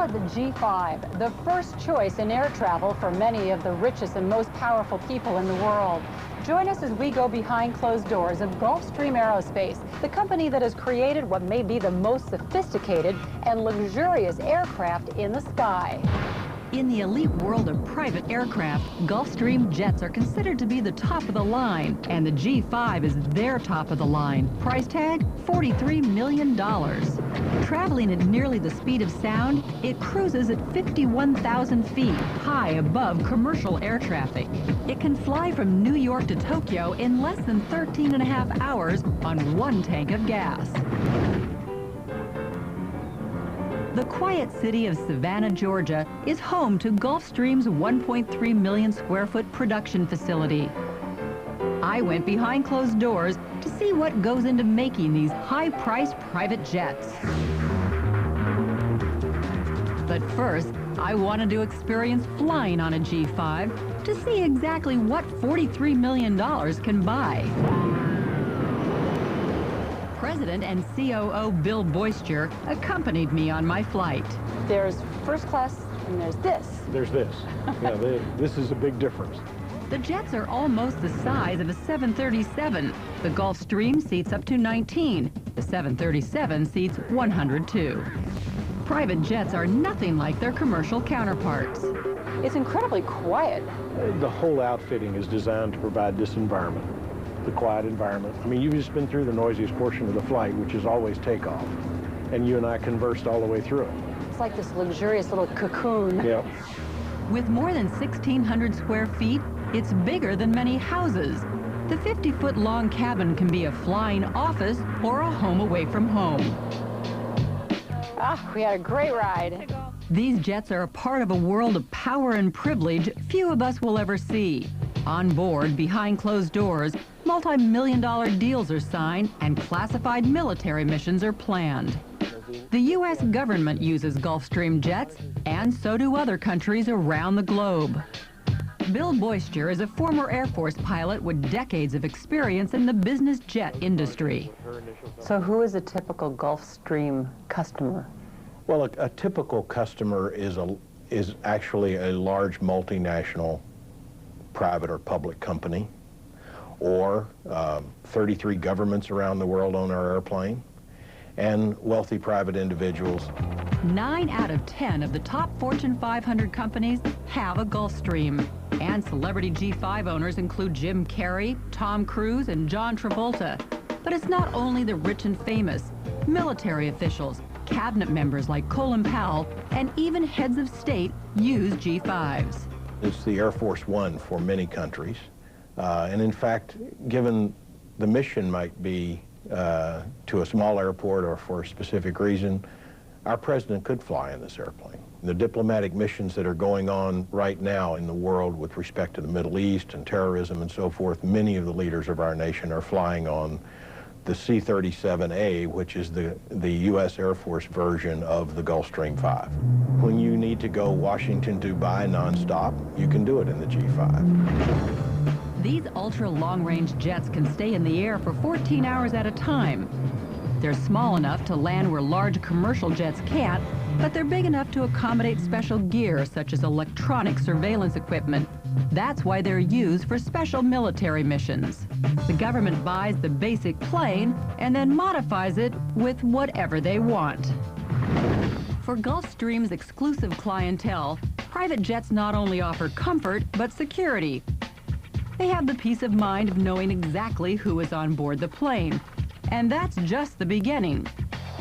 it the G5, the first choice in air travel for many of the richest and most powerful people in the world. Join us as we go behind closed doors of Gulfstream Aerospace, the company that has created what may be the most sophisticated and luxurious aircraft in the sky. In the elite world of private aircraft, Gulfstream jets are considered to be the top of the line, and the G5 is their top of the line. Price tag, $43 million. Traveling at nearly the speed of sound, it cruises at 51,000 feet, high above commercial air traffic. It can fly from New York to Tokyo in less than 13.5 hours on one tank of gas. The quiet city of Savannah, Georgia, is home to Gulfstream's 1.3 million square foot production facility. I went behind closed doors to see what goes into making these high-priced private jets. But first, I wanted to experience flying on a G5 to see exactly what $43 million can buy. President and COO Bill Boyster accompanied me on my flight. There's first class and there's this. There's this. Yeah, this is a big difference. The jets are almost the size of a 737. The Gulfstream seats up to 19. The 737 seats 102. Private jets are nothing like their commercial counterparts. It's incredibly quiet. The whole outfitting is designed to provide this environment, the quiet environment. I mean, you've just been through the noisiest portion of the flight, which is always takeoff. And you and I conversed all the way through it. It's like this luxurious little cocoon. Yeah. With more than 1,600 square feet, it's bigger than many houses. The 50-foot-long cabin can be a flying office or a home away from home. Ah, we had a great ride. These jets are a part of a world of power and privilege few of us will ever see. On board, behind closed doors, multi-million-dollar deals are signed and classified military missions are planned. The U.S. government uses Gulfstream jets, and so do other countries around the globe. Bill Boyster is a former Air Force pilot with decades of experience in the business jet industry. So who is a typical Gulfstream customer? Well, a typical customer is actually a large multinational private or public company, or 33 governments around the world own our airplane, and wealthy private individuals. 9 out of 10 of the top Fortune 500 companies have a Gulfstream. And celebrity G5 owners include Jim Carrey, Tom Cruise, and John Travolta. But it's not only the rich and famous. Military officials, cabinet members like Colin Powell, and even heads of state use G5s. It's the Air Force One for many countries. And in fact, given the mission might be to a small airport or for a specific reason, our president could fly in this airplane. The diplomatic missions that are going on right now in the world with respect to the Middle East and terrorism and so forth, many of the leaders of our nation are flying on the C-37A, which is the U.S. Air Force version of the Gulfstream 5. When you need to go Washington, Dubai nonstop, you can do it in the G5. These ultra-long-range jets can stay in the air for 14 hours at a time. They're small enough to land where large commercial jets can't, but they're big enough to accommodate special gear such as electronic surveillance equipment. That's why they're used for special military missions. The government buys the basic plane and then modifies it with whatever they want. For Gulfstream's exclusive clientele, private jets not only offer comfort, but security. They have the peace of mind of knowing exactly who is on board the plane. And that's just the beginning.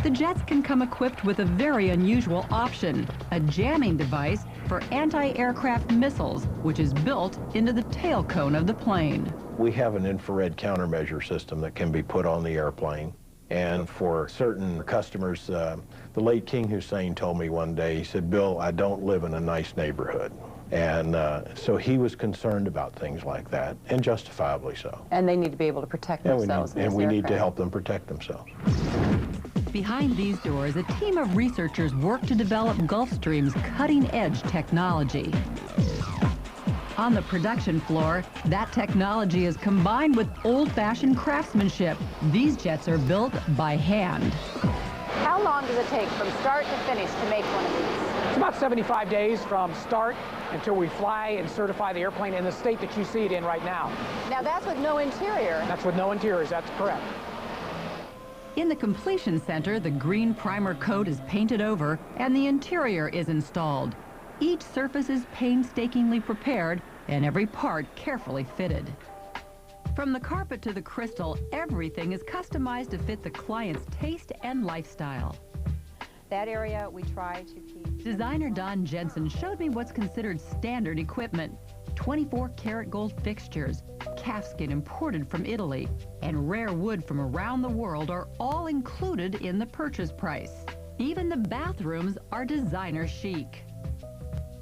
The jets can come equipped with a very unusual option, a jamming device for anti-aircraft missiles, which is built into the tail cone of the plane. We have an infrared countermeasure system that can be put on the airplane. And for certain customers, the late King Hussein told me one day, he said, "Bill, I don't live in a nice neighborhood." And so he was concerned about things like that, and justifiably so. And they need to be able to protect themselves. And we need to help them protect themselves. Behind these doors, a team of researchers work to develop Gulfstream's cutting-edge technology. On the production floor, that technology is combined with old-fashioned craftsmanship. These jets are built by hand. How long does it take from start to finish to make one of these? It's about 75 days from start until we fly and certify the airplane in the state that you see it in right now. Now that's with no interior. That's with no interiors, that's correct. In the completion center, the green primer coat is painted over and the interior is installed. Each surface is painstakingly prepared and every part carefully fitted. From the carpet to the crystal, everything is customized to fit the client's taste and lifestyle. That area we try to keep. Designer Don Jensen showed me what's considered standard equipment. 24-karat gold fixtures, calfskin imported from Italy, and rare wood from around the world are all included in the purchase price. Even the bathrooms are designer chic.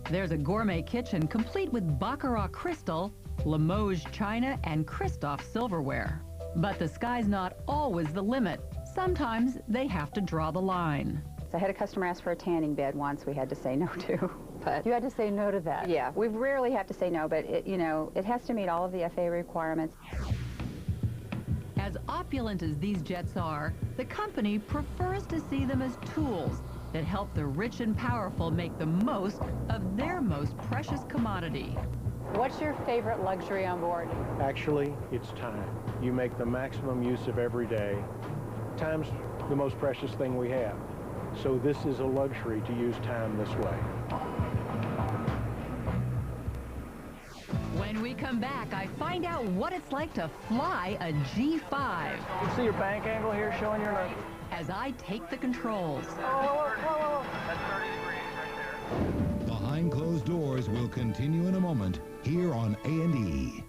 There's a gourmet kitchen complete with Baccarat crystal, Limoges china, and Christoph silverware. But the sky's not always the limit. Sometimes they have to draw the line. I had a customer ask for a tanning bed once we had to say no to. But you had to say no to that? Yeah, we rarely have to say no, but it, you know, it has to meet all of the FAA requirements. As opulent as these jets are, the company prefers to see them as tools that help the rich and powerful make the most of their most precious commodity. What's your favorite luxury on board? Actually, it's time. You make the maximum use of every day. Time's the most precious thing we have. So this is a luxury to use time this way. When we come back, I find out what it's like to fly a G5. You see your bank angle here showing your... As I take the controls. That's 30 degrees right there. Behind Closed Doors will continue in a moment here on A&E.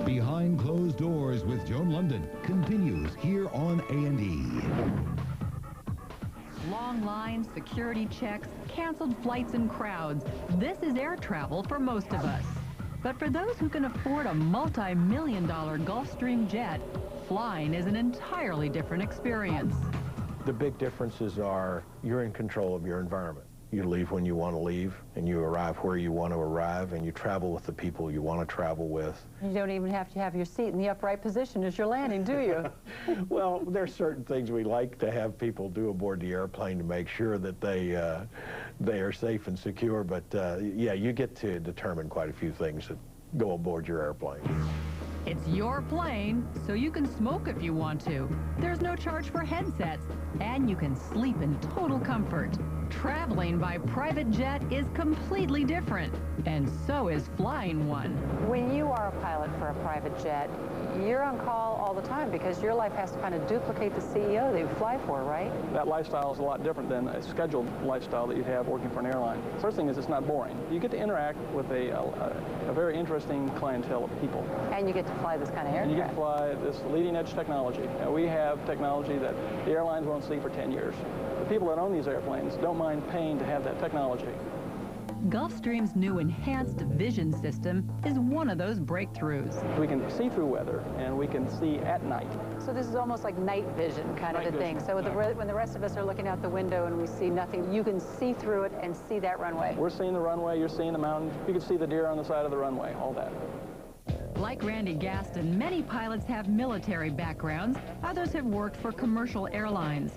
Behind Closed Doors with Joan London continues here on A&E. Long lines, security checks, canceled flights and crowds. This is air travel for most of us. But for those who can afford a multi-million-dollar Gulfstream jet, flying is an entirely different experience. The big differences are you're in control of your environment. You leave when you want to leave, and you arrive where you want to arrive, and you travel with the people you want to travel with. You don't even have to have your seat in the upright position as you're landing, do you? Well, there's certain things we like to have people do aboard the airplane to make sure that they are safe and secure, but yeah, you get to determine quite a few things that go aboard your airplane. It's your plane, so you can smoke if you want to. There's no charge for headsets, and you can sleep in total comfort. Traveling by private jet is completely different, and so is flying one. When you are a pilot for a private jet, you're on call all the time because your life has to kind of duplicate the CEO that you fly for, right? That lifestyle is a lot different than a scheduled lifestyle that you'd have working for an airline. First thing is it's not boring. You get to interact with a very interesting clientele of people. And you get to fly this kind of aircraft. And you get to fly this leading-edge technology. Now, we have technology that the airlines won't see for 10 years. The people that own these airplanes don't mind paying to have that technology. Gulfstream's new enhanced vision system is one of those breakthroughs. We can see through weather, and we can see at night. So this is almost like night vision kind of a thing. So when the rest of us are looking out the window and we see nothing, you can see through it and see that runway. We're seeing the runway, you're seeing the mountains. You can see the deer on the side of the runway, all that. Like Randy Gaston, many pilots have military backgrounds. Others have worked for commercial airlines.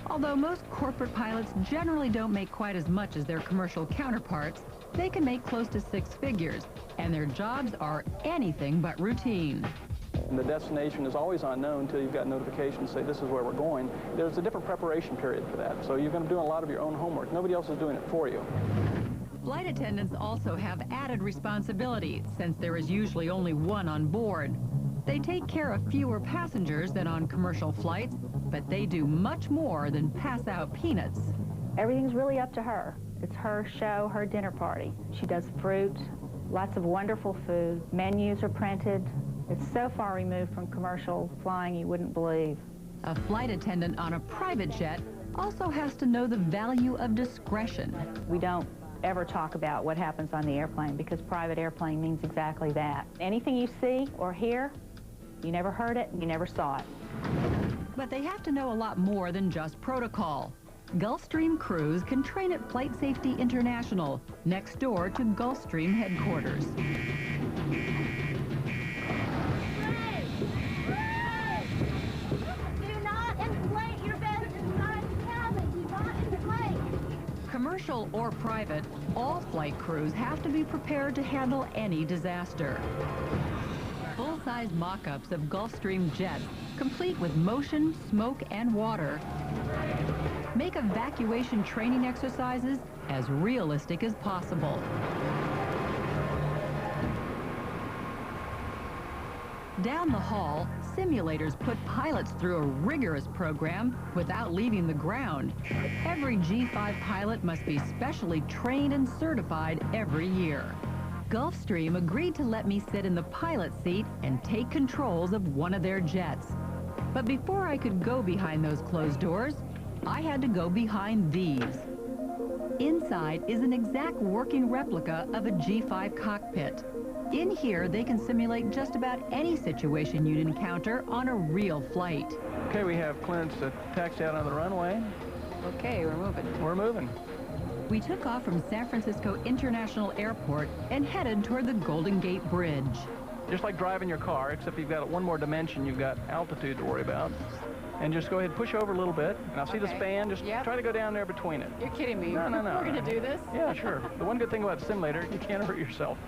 Although most corporate pilots generally don't make quite as much as their commercial counterparts, they can make close to 6 figures, and their jobs are anything but routine. And the destination is always unknown until you've got notifications say this is where we're going. There's a different preparation period for that, so you're going to do a lot of your own homework. Nobody else is doing it for you. Flight attendants also have added responsibility, since there is usually only one on board. They take care of fewer passengers than on commercial flights, but they do much more than pass out peanuts. Everything's really up to her. It's her show, her dinner party. She does fruit, lots of wonderful food. Menus are printed. It's so far removed from commercial flying you wouldn't believe. A flight attendant on a private jet also has to know the value of discretion. We don't ever talk about what happens on the airplane because private airplane means exactly that. Anything you see or hear, you never heard it, you never saw it. But they have to know a lot more than just protocol. Gulfstream crews can train at Flight Safety International, next door to Gulfstream headquarters. Commercial or private, all flight crews have to be prepared to handle any disaster. Full-size mock-ups of Gulfstream jets, complete with motion, smoke, and water, make evacuation training exercises as realistic as possible. Down the hall, simulators put pilots through a rigorous program without leaving the ground. Every G5 pilot must be specially trained and certified every year. Gulfstream agreed to let me sit in the pilot seat and take controls of one of their jets. But before I could go behind those closed doors, I had to go behind these. Inside is an exact working replica of a G5 cockpit. In here, they can simulate just about any situation you'd encounter on a real flight. Okay, we have clearance to taxi out on the runway. Okay, we're moving. We're moving. We took off from San Francisco International Airport and headed toward the Golden Gate Bridge. Just like driving your car, except you've got one more dimension. You've got altitude to worry about. And just go ahead and push over a little bit. And I'll see the span. Just try to go down there between it. You're kidding me. No. We're going to do this? Yeah, sure. The one good thing about the simulator, you can't hurt yourself.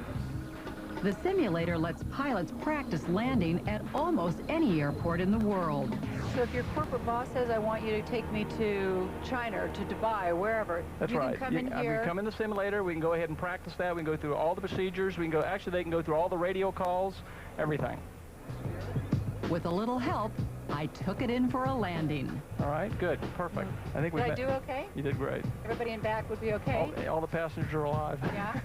The simulator lets pilots practice landing at almost any airport in the world. So if your corporate boss says, I want you to take me to China or to Dubai or wherever, that's you right. Can come in here. We can come in the simulator. We can go ahead and practice that. We can go through all the procedures. We can go, actually, they can go through all the radio calls, everything. With a little help, I took it in for a landing. All right, good, perfect. I think Did I do okay? You did great. Everybody in back would be okay? All the passengers are alive. Yeah.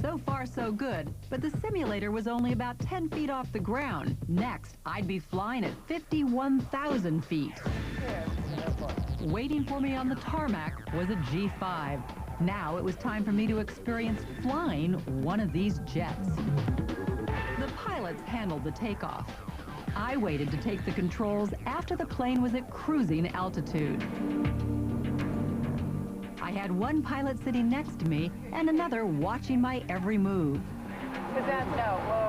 So far, so good, but the simulator was only about 10 feet off the ground. Next, I'd be flying at 51,000 feet. Waiting for me on the tarmac was a G5. Now it was time for me to experience flying one of these jets. The pilots handled the takeoff. I waited to take the controls after the plane was at cruising altitude. I had one pilot sitting next to me and another watching my every move. Because that's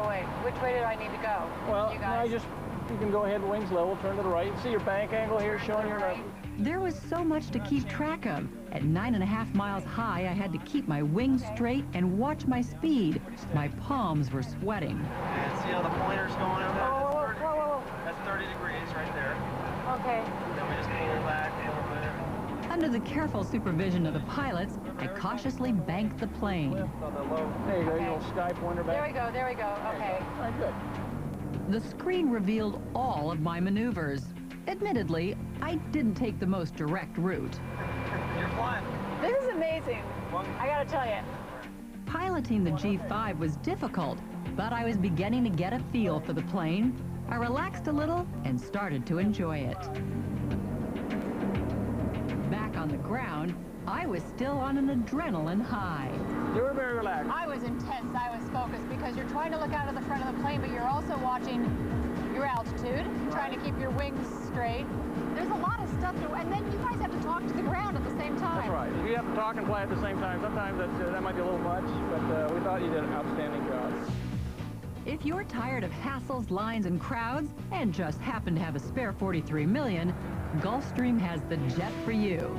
wait. Which way do I need to go? Well, you can go ahead, wings level, turn to the right. See your bank angle here showing your right. There was so much to keep track of. At 9.5 miles high, I had to keep my wings straight and watch my speed. My palms were sweating. And see how the pointer's going over there? Whoa. That's 30 degrees right there. Okay. Then we just pull back a little bit. Under the careful supervision of the pilots, I cautiously banked the plane. There you go, your little sky pointer back. There we go. Okay. All right, good. The screen revealed all of my maneuvers. Admittedly, I didn't take the most direct route. You're flying. This is amazing. I gotta tell you. Piloting the G5 was difficult, but I was beginning to get a feel for the plane. I relaxed a little and started to enjoy it. Back on the ground, I was still on an adrenaline high. You were very relaxed. I was intense. I was focused because you're trying to look out of the front of the plane, but you're also watching your altitude, trying to keep your wings straight. There's a lot of stuff, and then you guys have to talk to the ground at the same time. That's right. We have to talk and fly at the same time. Sometimes that might be a little much, but we thought you did an outstanding job. If you're tired of hassles, lines, and crowds, and just happen to have a spare $43 million, Gulfstream has the jet for you.